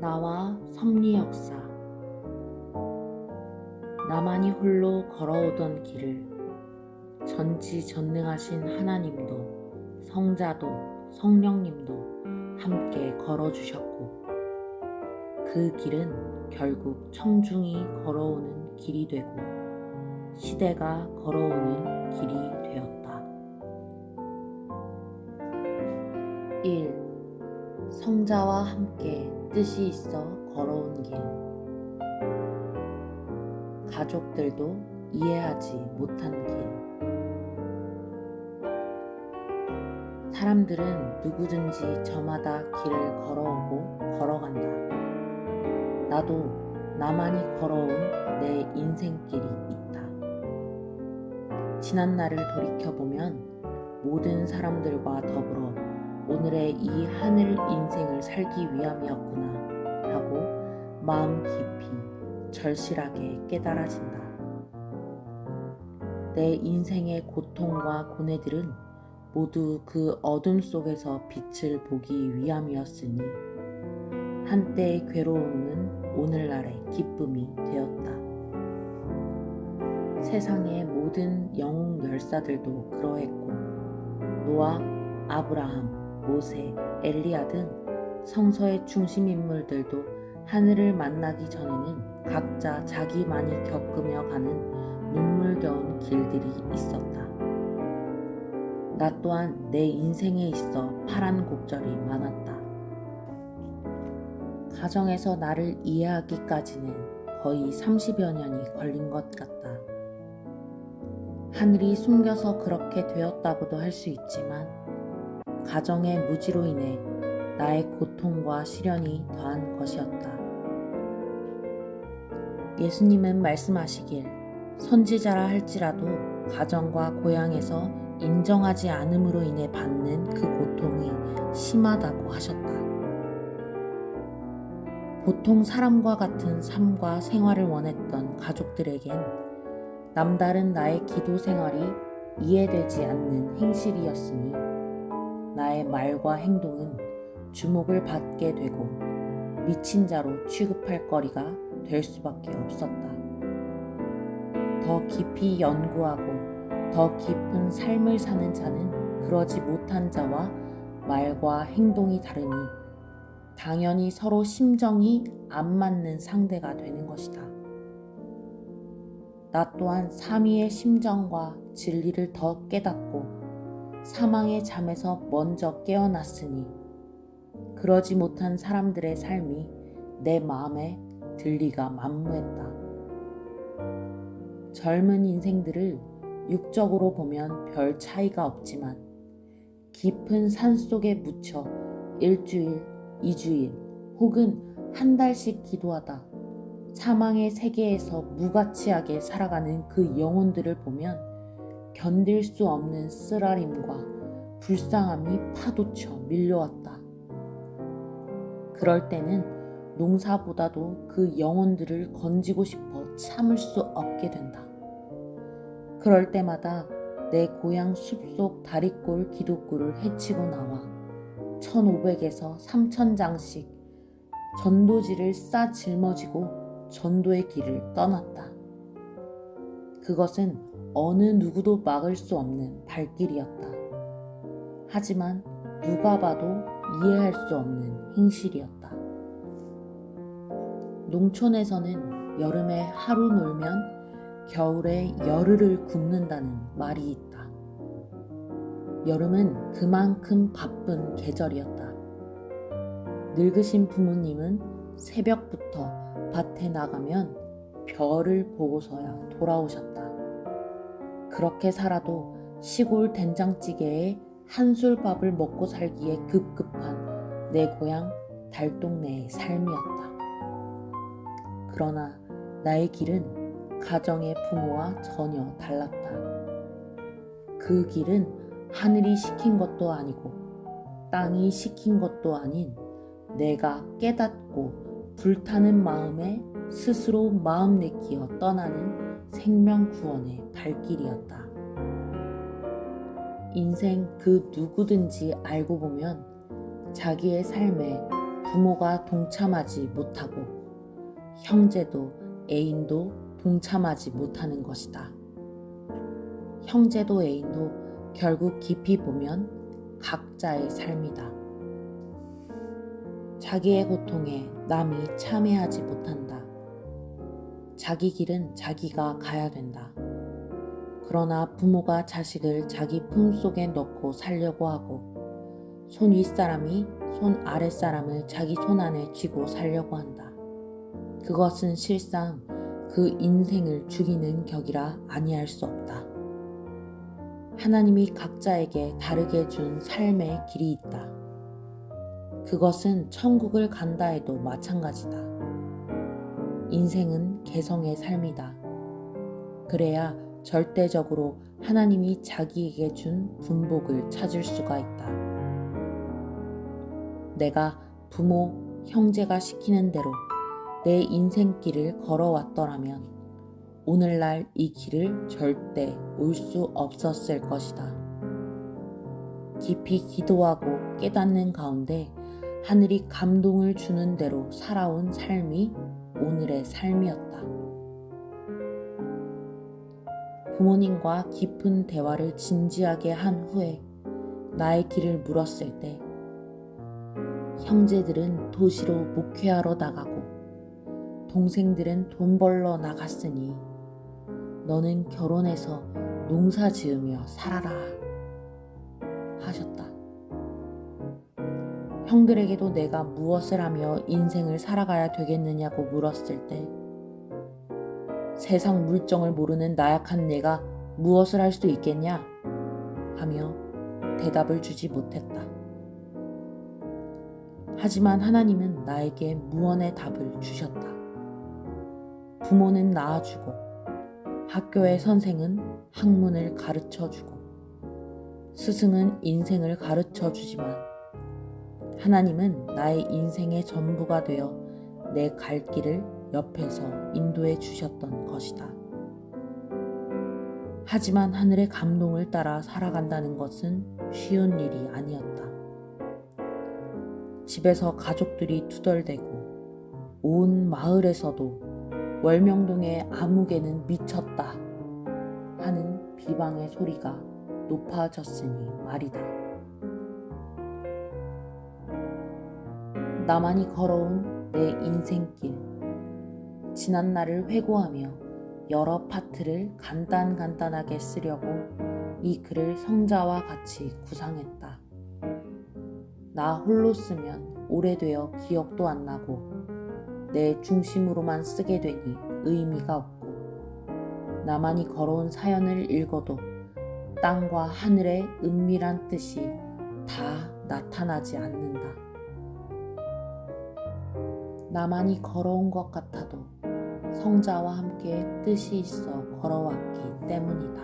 나와 섭리 역사. 나만이 홀로 걸어오던 길을 전지전능하신 하나님도 성자도 성령님도 함께 걸어주셨고, 그 길은 결국 청중이 걸어오는 길이 되고 시대가 걸어오는 길이 되었다. 1. 성자와 함께 뜻이 있어 걸어온 길. 가족들도 이해하지 못한 길. 사람들은 누구든지 저마다 길을 걸어오고 걸어간다. 나도 나만이 걸어온 내 인생길이 있다. 지난 날을 돌이켜보면 모든 사람들과 더불어 오늘의 이 하늘 인생을 살기 위함이었구나 하고 마음 깊이 절실하게 깨달아진다. 내 인생의 고통과 고뇌들은 모두 그 어둠 속에서 빛을 보기 위함이었으니 한때의 괴로움은 오늘날의 기쁨이 되었다. 세상의 모든 영웅 열사들도 그러했고, 노아, 아브라함, 모세, 엘리야 등 성서의 중심인물들도 하늘을 만나기 전에는 각자 자기만이 겪으며 가는 눈물겨운 길들이 있었다. 나 또한 내 인생에 있어 파란 곡절이 많았다. 가정에서 나를 이해하기까지는 거의 30여 년이 걸린 것 같다. 하늘이 숨겨서 그렇게 되었다고도 할 수 있지만, 가정의 무지로 인해 나의 고통과 시련이 더한 것이었다. 예수님은 말씀하시길, 선지자라 할지라도 가정과 고향에서 인정하지 않음으로 인해 받는 그 고통이 심하다고 하셨다. 보통 사람과 같은 삶과 생활을 원했던 가족들에겐 남다른 나의 기도 생활이 이해되지 않는 행실이었으니 나의 말과 행동은 주목을 받게 되고 미친 자로 취급할 거리가 될 수밖에 없었다. 더 깊이 연구하고 더 깊은 삶을 사는 자는 그러지 못한 자와 말과 행동이 다르니 당연히 서로 심정이 안 맞는 상대가 되는 것이다. 나 또한 삼위의 심정과 진리를 더 깨닫고 사망의 잠에서 먼저 깨어났으니 그러지 못한 사람들의 삶이 내 마음에 들리가 만무했다. 젊은 인생들을 육적으로 보면 별 차이가 없지만 깊은 산속에 묻혀 일주일, 2주일 혹은 한 달씩 기도하다 사망의 세계에서 무가치하게 살아가는 그 영혼들을 보면 견딜 수 없는 쓰라림과 불쌍함이 파도쳐 밀려왔다. 그럴 때는 농사보다도 그 영혼들을 건지고 싶어 참을 수 없게 된다. 그럴 때마다 내 고향 숲속 다리꼴 기독교를 헤치고 나와 1500에서 3000장씩 전도지를 싸 짊어지고 전도의 길을 떠났다. 그것은 어느 누구도 막을 수 없는 발길이었다. 하지만 누가 봐도 이해할 수 없는 행실이었다. 농촌에서는 여름에 하루 놀면 겨울에 열흘을 굶는다는 말이 있다. 여름은 그만큼 바쁜 계절이었다. 늙으신 부모님은 새벽부터 밭에 나가면 별을 보고서야 돌아오셨다. 그렇게 살아도 시골 된장찌개에 한술밥을 먹고 살기에 급급한 내 고향 달동네의 삶이었다. 그러나 나의 길은 가정의 부모와 전혀 달랐다. 그 길은 하늘이 시킨 것도 아니고 땅이 시킨 것도 아닌 내가 깨닫고 불타는 마음에 스스로 마음 내키어 떠나는 생명 구원의 발길이었다. 인생 그 누구든지 알고 보면 자기의 삶에 부모가 동참하지 못하고 형제도 애인도 동참하지 못하는 것이다. 형제도 애인도 결국 깊이 보면 각자의 삶이다. 자기의 고통에 남이 참여하지 못한다. 자기 길은 자기가 가야 된다. 그러나 부모가 자식을 자기 품속에 넣고 살려고 하고 손 윗사람이 손 아랫사람을 자기 손 안에 쥐고 살려고 한다. 그것은 실상 그 인생을 죽이는 격이라 아니할 수 없다. 하나님이 각자에게 다르게 준 삶의 길이 있다. 그것은 천국을 간다 해도 마찬가지다. 인생은 개성의 삶이다. 그래야 절대적으로 하나님이 자기에게 준 분복을 찾을 수가 있다. 내가 부모, 형제가 시키는 대로 내 인생길을 걸어왔더라면 오늘날 이 길을 절대 올 수 없었을 것이다. 깊이 기도하고 깨닫는 가운데 하늘이 감동을 주는 대로 살아온 삶이 오늘의 삶이었다. 부모님과 깊은 대화를 진지하게 한 후에 나의 길을 물었을 때 형제들은 도시로 목회하러 나가고 동생들은 돈 벌러 나갔으니 너는 결혼해서 농사 지으며 살아라 하셨다. 형들에게도 내가 무엇을 하며 인생을 살아가야 되겠느냐고 물었을 때 세상 물정을 모르는 나약한 내가 무엇을 할 수 있겠냐 하며 대답을 주지 못했다. 하지만 하나님은 나에게 무언의 답을 주셨다. 부모는 낳아주고 학교의 선생은 학문을 가르쳐주고 스승은 인생을 가르쳐주지만 하나님은 나의 인생의 전부가 되어 내 갈 길을 옆에서 인도해 주셨던 것이다. 하지만 하늘의 감동을 따라 살아간다는 것은 쉬운 일이 아니었다. 집에서 가족들이 투덜대고 온 마을에서도 월명동의 아무개는 미쳤다 하는 비방의 소리가 높아졌으니 말이다. 나만이 걸어온 내 인생길, 지난 날을 회고하며 여러 파트를 간단하게 쓰려고 이 글을 성자와 같이 구상했다. 나 홀로 쓰면 오래되어 기억도 안 나고 내 중심으로만 쓰게 되니 의미가 없고 나만이 걸어온 사연을 읽어도 땅과 하늘의 은밀한 뜻이 다 나타나지 않는다. 나만이 걸어온 것 같아도 성자와 함께 뜻이 있어 걸어왔기 때문이다.